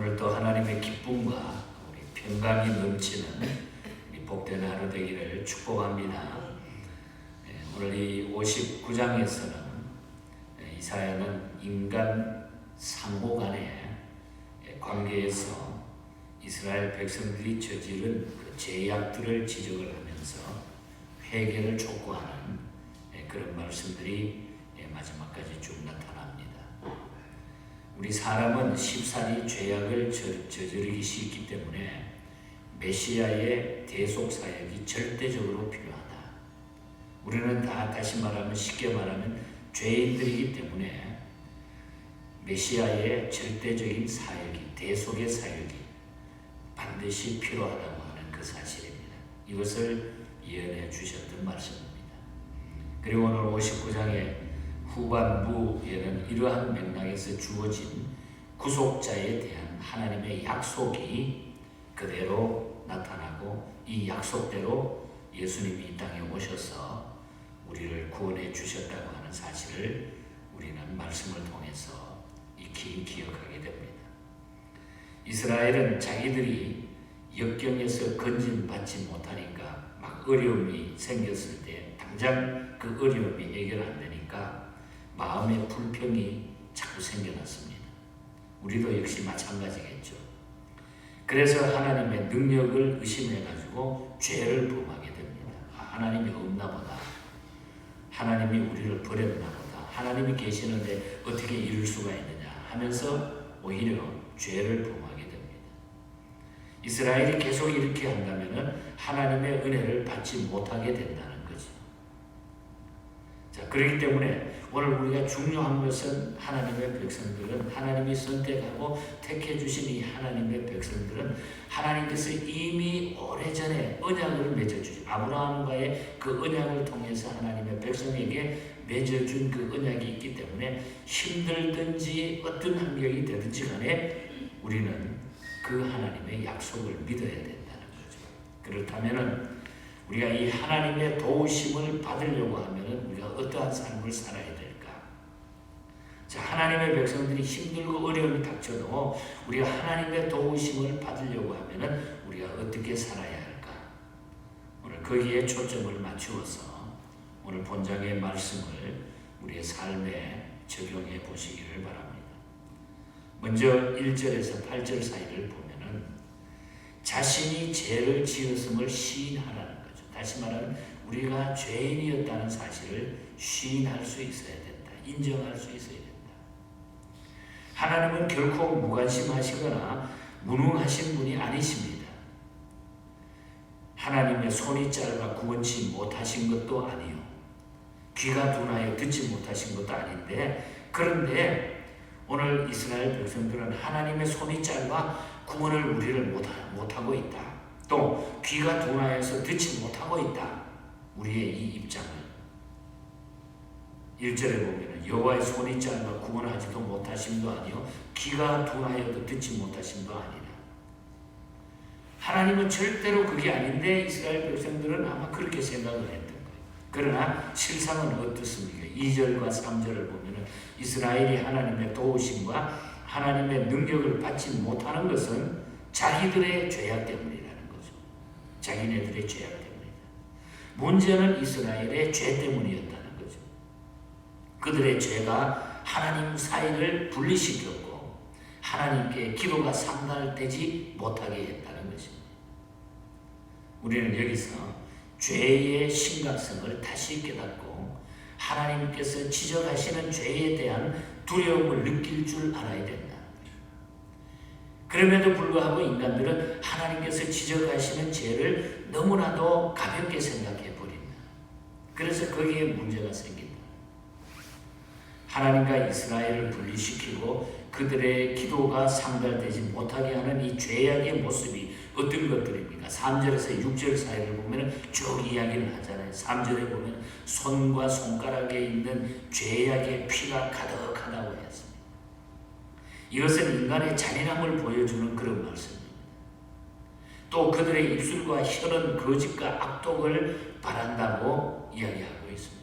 오늘도 하나님의 기쁨과 우리 평강이 넘치는 우리 복된 하루 되기를 축복합니다. 오늘 이 59장에서는 이사야는 인간 상호 간의 관계에서 이스라엘 백성들이 저지른 그 죄악들을 지적을 하면서 회개를 촉구하는 그런 말씀들이 마지막까지 쭉 나타납니다. 우리 사람은 쉽사리 죄악을 저지르기 쉽기 때문에 메시아의 대속 사역이 절대적으로 필요하다. 우리는 다시 말하면 쉽게 말하면 죄인들이기 때문에 메시아의 절대적인 사역이 대속의 사역이 반드시 필요하다고 하는 그 사실입니다. 이것을 예언해 주셨던 말씀입니다. 그리고 오늘 59장의 후반부에는 이러한 맥락에서 주어진 구속자에 대한 하나님의 약속이 그대로 나타나고 이 약속대로 예수님이 이 땅에 오셔서 우리를 구원해 주셨다고 하는 사실을 우리는 말씀을 통해서 익히 기억하게 됩니다. 이스라엘은 자기들이 역경에서 건진받지 못하니까 막 어려움이 생겼을 때 당장 그 어려움이 해결 안 되니까 마음의 불평이 자꾸 생겨났습니다. 우리도 역시 마찬가지겠죠. 그래서 하나님의 능력을 의심해가지고 죄를 범하게 됩니다. 하나님이 없나 보다. 하나님이 우리를 버렸나 보다. 하나님이 계시는데 어떻게 이럴 수가 있느냐 하면서 오히려 죄를 범하게 됩니다. 이스라엘이 계속 이렇게 한다면 하나님의 은혜를 받지 못하게 된다는 거죠. 자, 그렇기 때문에 오늘 우리가 중요한 것은 하나님의 백성들은 하나님이 선택하고 택해 주신 이 하나님의 백성들은 하나님께서 이미 오래전에 언약을 맺어주신 아브라함과의 그 언약을 통해서 하나님의 백성에게 맺어준 그 언약이 있기 때문에 힘들든지 어떤 환경이 되든지 간에 우리는 그 하나님의 약속을 믿어야 된다는 거죠. 그렇다면은 우리가 이 하나님의 도우심을 받으려고 하면은 우리가 어떠한 삶을 살아야 될까? 자, 하나님의 백성들이 힘들고 어려움이 닥쳐도 우리가 하나님의 도우심을 받으려고 하면은 우리가 어떻게 살아야 할까? 오늘 거기에 초점을 맞추어서 오늘 본장의 말씀을 우리의 삶에 적용해 보시기를 바랍니다. 먼저 1절에서 8절 사이를 보면은 자신이 죄를 지었음을 시인하라는 거죠. 다시 말하면 우리가 죄인이었다는 사실을 시인할 수 있어야 된다. 인정할 수 있어야 된다. 하나님은 결코 무관심하시거나 무능하신 분이 아니십니다. 하나님의 손이 짧아 구원치 못하신 것도 아니요. 귀가 둔하여 듣지 못하신 것도 아닌데 그런데 오늘 이스라엘 백성들은 하나님의 손이 짧아 구원을 우리를 못하고 있다. 또 귀가 둔하여서 듣지 못하고 있다. 우리의 이 입장을 1절에 보면 여호와의 손이 짧아 구원하지도 못하심도 아니요 귀가 둔하여도 듣지 못하심도 아니라 하나님은 절대로 그게 아닌데 이스라엘 백성들은 아마 그렇게 생각을 했던 거예요. 그러나 실상은 어떻습니까? 2절과 3절을 보면 이스라엘이 하나님의 도우심과 하나님의 능력을 받지 못하는 것은 자기들의 죄악 때문이라는 거죠. 자기네들의 죄악 때문이다. 문제는 이스라엘의 죄 때문이었다는 거죠. 그들의 죄가 하나님 사이를 분리시켰고 하나님께 기도가 상달되지 못하게 했다는 것입니다. 우리는 여기서 죄의 심각성을 다시 깨닫고 하나님께서 지적하시는 죄에 대한 두려움을 느낄 줄 알아야 된다. 그럼에도 불구하고 인간들은 하나님께서 지적하시는 죄를 너무나도 가볍게 생각해 버린다. 그래서 거기에 문제가 생긴다. 하나님과 이스라엘을 분리시키고 그들의 기도가 상달되지 못하게 하는 이 죄악의 모습이 어떤 것들입니까? 3절에서 6절 사이를 보면 쭉 이야기를 하잖아요. 3절에 보면 손과 손가락에 있는 죄악의 피가 가득하다고 했습니다. 이것은 인간의 잔인함을 보여주는 그런 말씀입니다. 또 그들의 입술과 혀는 거짓과 악독을 바란다고 이야기하고 있습니다.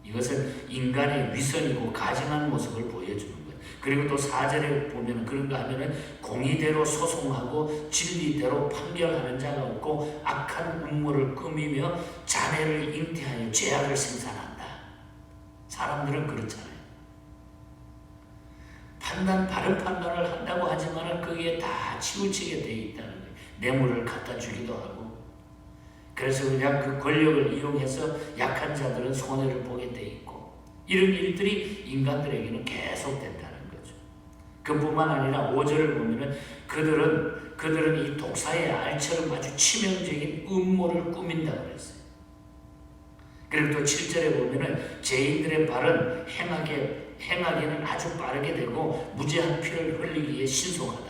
이것은 인간의 위선이고 가증한 모습을 보여주는 거예요. 그리고 또 4절에 보면 그런가 하면은 공의대로 소송하고 진리대로 판결하는 자가 없고 악한 음모를 꾸미며 자네를 잉태하여 죄악을 생산한다. 사람들은 그렇잖아요. 바른 판단을 한다고 하지만 거기에 다 치우치게 되어 있다는 거예요. 뇌물을 갖다 주기도 하고. 그래서 그냥 그 권력을 이용해서 약한 자들은 손해를 보게 돼 있고, 이런 일들이 인간들에게는 계속 된다는 거죠. 그뿐만 아니라 5절을 보면은 그들은 이 독사의 알처럼 아주 치명적인 음모를 꾸민다고 그랬어요. 그리고 또 7절에 보면은 죄인들의 발은 행하기에는 아주 빠르게 되고 무죄한 피를 흘리기에 신속하다.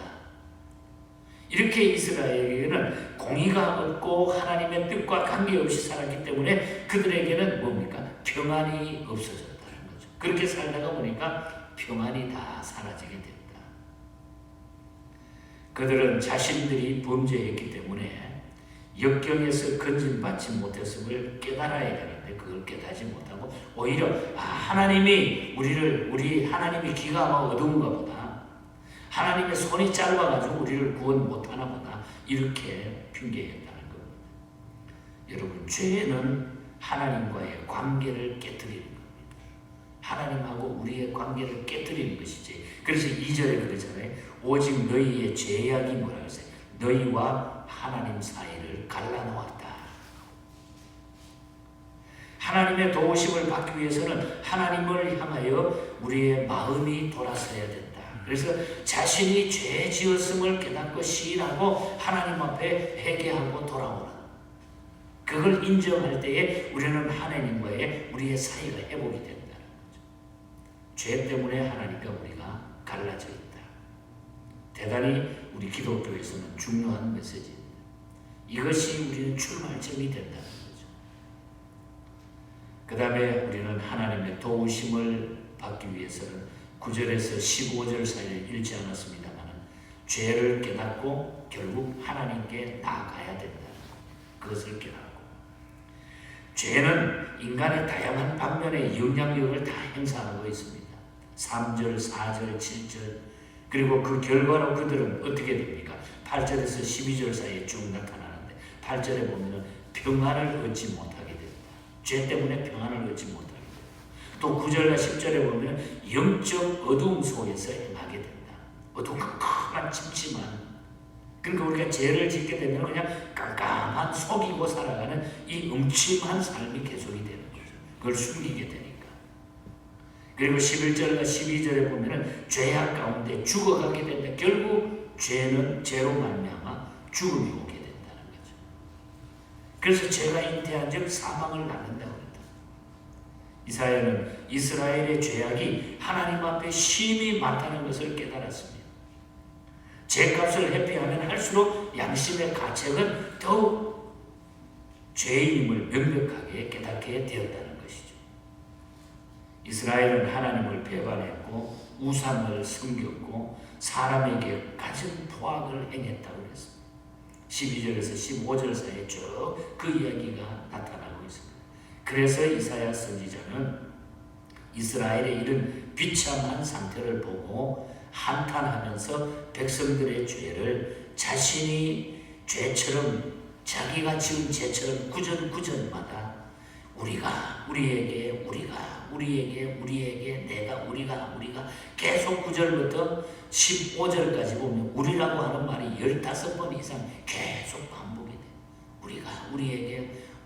이렇게 이스라엘에게는 공의가 없고 하나님의 뜻과 관계없이 살았기 때문에 그들에게는 뭡니까? 평안이 없어졌다는 거죠. 그렇게 살다가 보니까 평안이 다 사라지게 된다. 그들은 자신들이 범죄했기 때문에 역경에서 건진받지 못했음을 깨달아야 되는데 그걸 깨닫지 못하고 오히려 하나님이 하나님이 귀가 아마 어두운가 보다, 하나님의 손이 짧아가지고 우리를 구원 못하나 보다, 이렇게 핑계했다는 겁니다. 여러분, 죄는 하나님과의 관계를 깨뜨리는 겁니다. 하나님하고 우리의 관계를 깨뜨리는 것이지. 그래서 2절에 그러잖아요. 오직 너희의 죄악이 뭐라고 했어요? 너희와 하나님 사이를 갈라놓았다. 하나님의 도우심을 받기 위해서는 하나님을 향하여 우리의 마음이 돌아서야 된다. 그래서 자신이 죄 지었음을 깨닫고 시인하고 하나님 앞에 회개하고 돌아오는, 그걸 인정할 때에 우리는 하나님과의 우리의 사이가 회복이 된다는 거죠. 죄 때문에 하나님과 우리가 갈라져 있다. 대단히 우리 기독교에서는 중요한 메시지입니다. 이것이 우리는 출발점이 된다는 거죠. 그 다음에 우리는 하나님의 도우심을 받기 위해서는 9절에서 15절 사이를 읽지 않았습니다만 죄를 깨닫고 결국 하나님께 나아가야 된다. 그것을 깨닫고, 죄는 인간의 다양한 방면의 영향력을 다 행사하고 있습니다. 3절, 4절, 7절, 그리고 그 결과로 그들은 어떻게 됩니까? 8절에서 12절 사이에 쭉 나타나는데 8절에 보면 평안을 얻지 못하게 됩니다. 죄 때문에 평안을 얻지 못하게 됩니다. 또 9절과 10절에 보면 영적 어두움 속에서 행하게 된다. 어두운 깜깜한 침침한, 그러니까 우리가 죄를 짓게 되면 그냥 깜깜한 속이고 살아가는 이 음침한 삶이 계속이 되는 거죠. 그걸 숨기게 되니까. 그리고 11절과 12절에 보면은 죄악 가운데 죽어가게 된다. 결국 죄는 죄로 말미암아 죽음이 오게 된다는 거죠. 그래서 죄가 잉태한 즉 사망을 낳는다고 했다. 이사야는 이스라엘의 죄악이 하나님 앞에 심히 많다는 것을 깨달았습니다. 죄값을 회피하면 할수록 양심의 가책은 더욱 죄인임을 명백하게 깨닫게 되었다는 것이죠. 이스라엘은 하나님을 배반했고 우상을 섬겼고 사람에게 가진 포악을 행했다고 그랬습니다. 12절에서 15절 사이에 쭉 그 이야기가 나타나고 있습니다. 그래서 이사야 선지자는 이스라엘의 이런 비참한 상태를 보고 한탄하면서 백성들의 죄를 자신이 죄처럼, 자기가 지은 죄처럼 구전마다 우리에게 내가 계속 9절부터 15절까지 보면 우리라고 하는 말이 15번 이상 계속 반복이 돼요.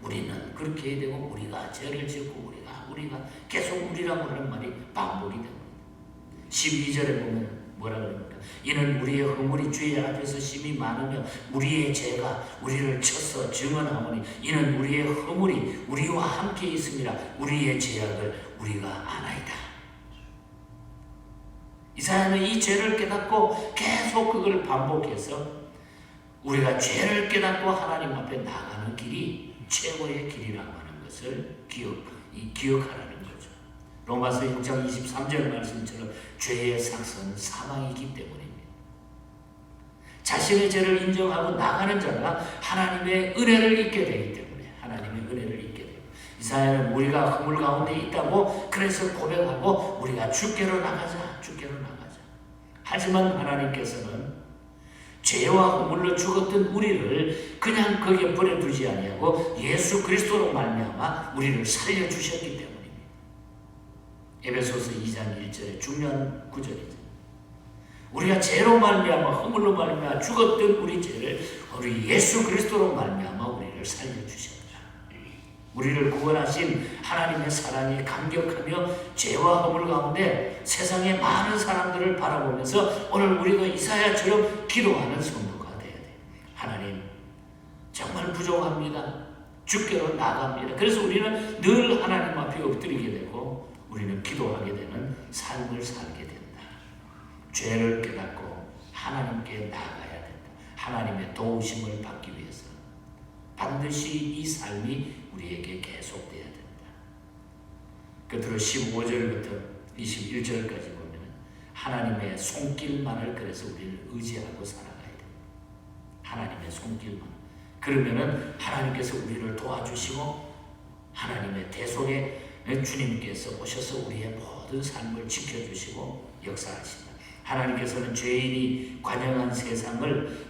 우리는 그렇게 해야 되고, 우리가 죄를 짓고, 우리가 계속 우리라고 하는 말이 반복이 됩니다. 12절에 보면 뭐라 그럽니까? 이는 우리의 허물이 주의 앞에서 심히 많으며 우리의 죄가 우리를 쳐서 증언하오니 이는 우리의 허물이 우리와 함께 있음이라 우리의 죄악을 우리가 아나이다. 이사야는 이 죄를 깨닫고 계속 그걸 반복해서 우리가 죄를 깨닫고 하나님 앞에 나가는 길이 최고의 길이라고 하는 것을 기억하라는 거죠. 로마서 6장 23절 말씀처럼 죄의 삭선은 사망이기 때문입니다. 자신의 죄를 인정하고 나가는 자가 하나님의 은혜를 잊게 되기 때문에 하나님의 은혜를 잊게 됩니다. 이사야는 우리가 허물 가운데 있다고 그래서 고백하고 우리가 주께로 나가자. 하지만 하나님께서는 죄와 허물로 죽었던 우리를 그냥 거기에 버려두지 아니하고 예수 그리스도로 말미암아 우리를 살려주셨기 때문입니다. 에베소서 2장 1절에 중요한 구절이죠. 우리가 죄로 말미암아 허물로 말미암아 죽었던 우리 죄를 우리 예수 그리스도로 말미암아 우리를 살려주셨다. 우리를 구원하신 하나님의 사랑이 감격하며 죄와 허물 가운데 세상의 많은 사람들을 바라보면서 오늘 우리가 이사야처럼 기도하는 성도가 되어야 돼요. 하나님 정말 부족합니다. 주께로 나아갑니다. 그래서 우리는 늘 하나님 앞에 엎드리게 되고 우리는 기도하게 되는 삶을 살게 된다. 죄를 깨닫고 하나님께 나아가야 된다. 하나님의 도우심을 받기 위해서 반드시 이 삶이 우리에게 계속돼야 된다. 끝으로 15절부터 21절까지 보면 하나님의 손길만을 그래서 우리를 의지하고 살아가야 됩니다. 하나님의 손길만. 그러면은 하나님께서 우리를 도와주시고 하나님의 대속에 주님께서 오셔서 우리의 모든 삶을 지켜주시고 역사하신다. 하나님께서는 죄인이 관영한 세상을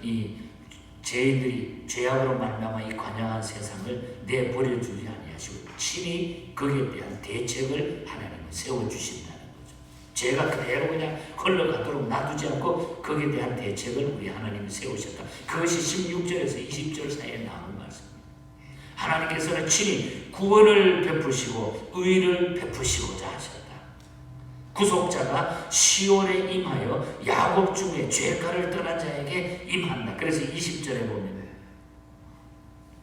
죄인들이 죄악으로 말미암아 이 관영한 세상을 내버려주지 아니하시고 친히 거기에 대한 대책을 하나님은 세워주신다는 거죠. 죄가 그대로 그냥 흘러가도록 놔두지 않고 거기에 대한 대책을 우리 하나님이 세우셨다. 그것이 16절에서 20절 사이에 나오는 말씀입니다. 하나님께서는 친히 구원을 베푸시고 의를 베푸시고자 하셨다. 구속자가 시온에 임하여 야곱 중에 죄가를 떠난 자에게 임한다. 그래서 20절에 보면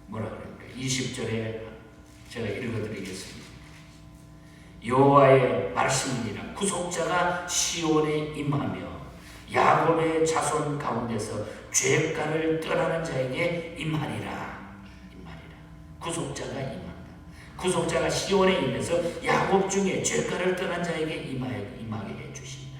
뭐라 그럽니까? 20절에 제가 읽어드리겠습니다. 여호와의 말씀이니라. 구속자가 시온에 임하며 야곱의 자손 가운데서 죄가를 떠나는 자에게 임하리라. 구속자가 임한다. 구속자가 시온에 임해서 야곱 중에 죄가를 떠난 자에게 임하게 해주신다.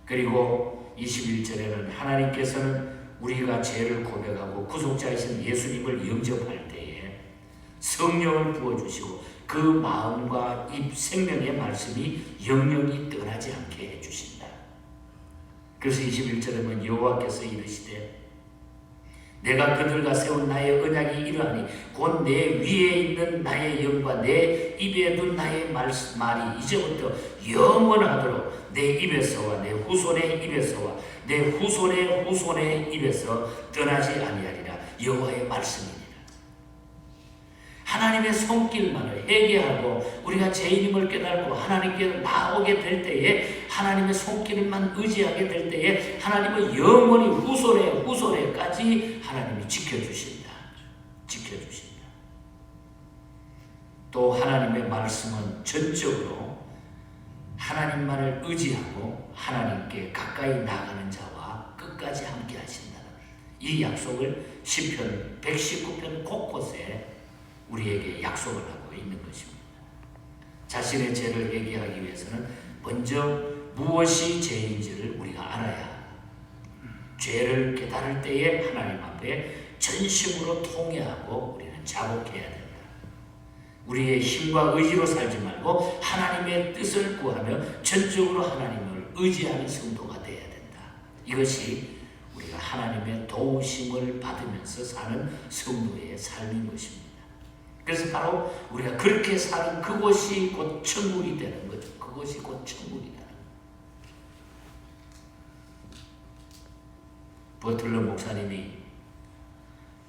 그리고 21절에는 하나님께서는 우리가 죄를 고백하고 구속자이신 예수님을 영접할 때에 성령을 부어주시고 그 마음과 입 생명의 말씀이 영영이 떠나지 않게 해주신다. 그래서 21절에 보면 여호와께서 이르시되 내가 그들과 세운 나의 언약이 이러하니 곧 내 위에 있는 나의 영과 내 입에 둔 나의 말이 이제부터 영원하도록 내 입에서와 내 후손의 입에서와 내 후손의 후손의 입에서 떠나지 아니하리라. 여호와의 말씀이니라. 하나님의 손길만을 회개하고 우리가 죄인임을 깨닫고 하나님께 나오게 될 때에 하나님의 손길만 의지하게 될 때에 하나님은 영원히 후손의 후손에까지 하나님이 지켜주신다. 또 하나님의 말씀은 전적으로 하나님만을 의지하고 하나님께 가까이 나가는 자와 끝까지 함께 하신다는 이 약속을 시편 119편 곳곳에 우리에게 약속을 하고 있는 것입니다. 자신의 죄를 회개하기 위해서는 먼저 무엇이 죄인지를 우리가 알아야 합니다. 죄를 깨달을 때에 하나님 앞에 전심으로 통회하고 우리는 자복해야 된다. 우리의 힘과 의지로 살지 말고 하나님의 뜻을 구하며 전적으로 하나님을 의지하는 성도가 되어야 된다. 이것이 우리가 하나님의 도우심을 받으면서 사는 성도의 삶인 것입니다. 그래서 바로 우리가 그렇게 사는 그곳이 곧 천국이 되는 거죠. 그것이 곧 천국이다. 버틀러 목사님이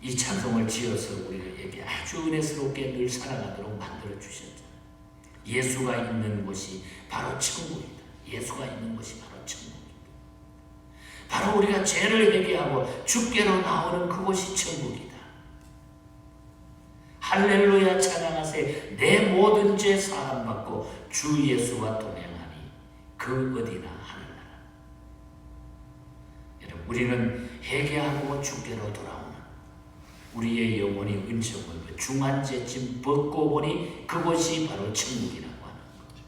이 찬송을 지어서 우리에게 아주 은혜스럽게 늘 살아가도록 만들어 주셨잖아요. 예수가 있는 곳이 바로 천국이다. 예수가 있는 곳이 바로 천국이다. 바로 우리가 죄를 회개하고 주께로 나오는 그곳이 천국이다. 할렐루야 찬양하세. 내 모든 죄 사함받고 주 예수와 동행하니 그 어디나 하늘나라. 여러분, 우리는 회개하고 주께로 돌아오는 우리의 영혼이 은총을 중한 죄짐 벗고 보니 그곳이 바로 천국이라고 하는 거죠.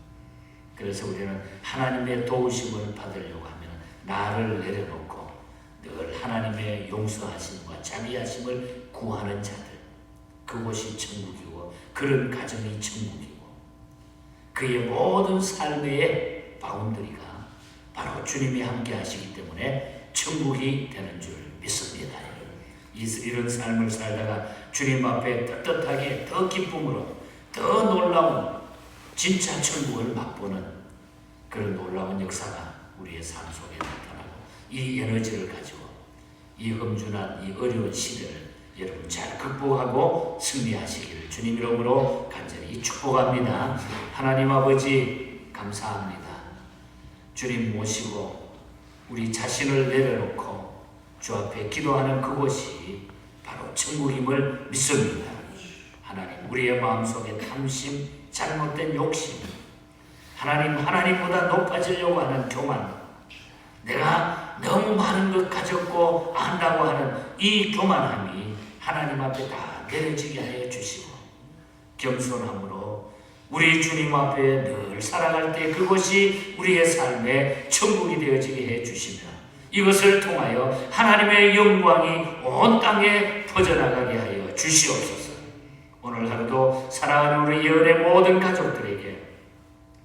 그래서 우리는 하나님의 도우심을 받으려고 하면 나를 내려놓고 늘 하나님의 용서하심과 자비하심을 구하는 자들, 그곳이 천국이고 그런 가정이 천국이고 그의 모든 삶의 바운더리가 바로 주님이 함께 하시기 때문에 천국이 되는 줄 믿습니다. 이런 삶을 살다가 주님 앞에 떳떳하게 더 기쁨으로 더 놀라운 진짜 천국을 맛보는 그런 놀라운 역사가 우리의 삶 속에 나타나고 이 에너지를 가지고 이 험준한 이 어려운 시대를 여러분 잘 극복하고 승리하시기를 주님 이름으로 간절히 축복합니다. 하나님 아버지 감사합니다. 주님 모시고 우리 자신을 내려놓고 주 앞에 기도하는 그곳이 바로 천국임을 믿습니다. 하나님 우리의 마음속에 탐심, 잘못된 욕심, 하나님보다 높아지려고 하는 교만, 내가 너무 많은 것 가졌고 안다고 하는 이 교만함이 하나님 앞에 다 내려지게 하여 주시고 겸손함으로 우리 주님 앞에 늘 살아갈 때 그것이 우리의 삶의 천국이 되어지게 해 주시며 이것을 통하여 하나님의 영광이 온 땅에 퍼져나가게 하여 주시옵소서. 오늘 하루도 사랑하는 우리 예언의 모든 가족들에게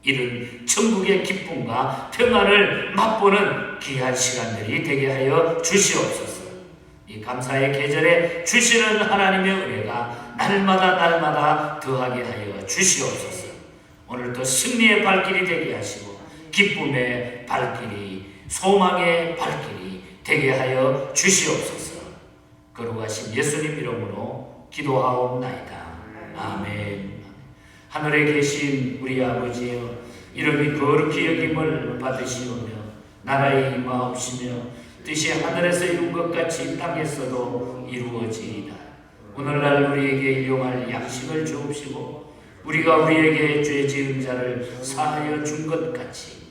이런 천국의 기쁨과 평안을 맛보는 귀한 시간들이 되게 하여 주시옵소서. 이 감사의 계절에 주시는 하나님의 은혜가 날마다 더하게 하여 주시옵소서. 오늘도 승리의 발길이 되게 하시고 기쁨의 발길이, 소망의 발길이 되게 하여 주시옵소서. 거룩하신 예수님 이름으로 기도하옵나이다. 아멘. 하늘에 계신 우리 아버지여, 이름이 거룩히 여김을 받으시오며 나라의 임하옵시며 뜻이 하늘에서 이룬 것 같이 땅에서도 이루어지이다. 오늘날 우리에게 일용할 양식을 주옵시고 우리가 우리에게 죄 지은 자를 사하여 준 것 같이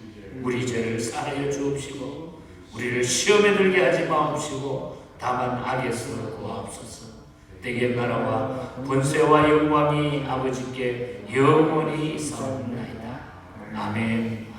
우리 죄를 사하여 주옵시고 우리를 시험에 들게 하지 마옵시고 다만 악에서 구하옵소서. 내게 나라와 권세와 영광이 아버지께 영원히 있사옵나이다. 아멘.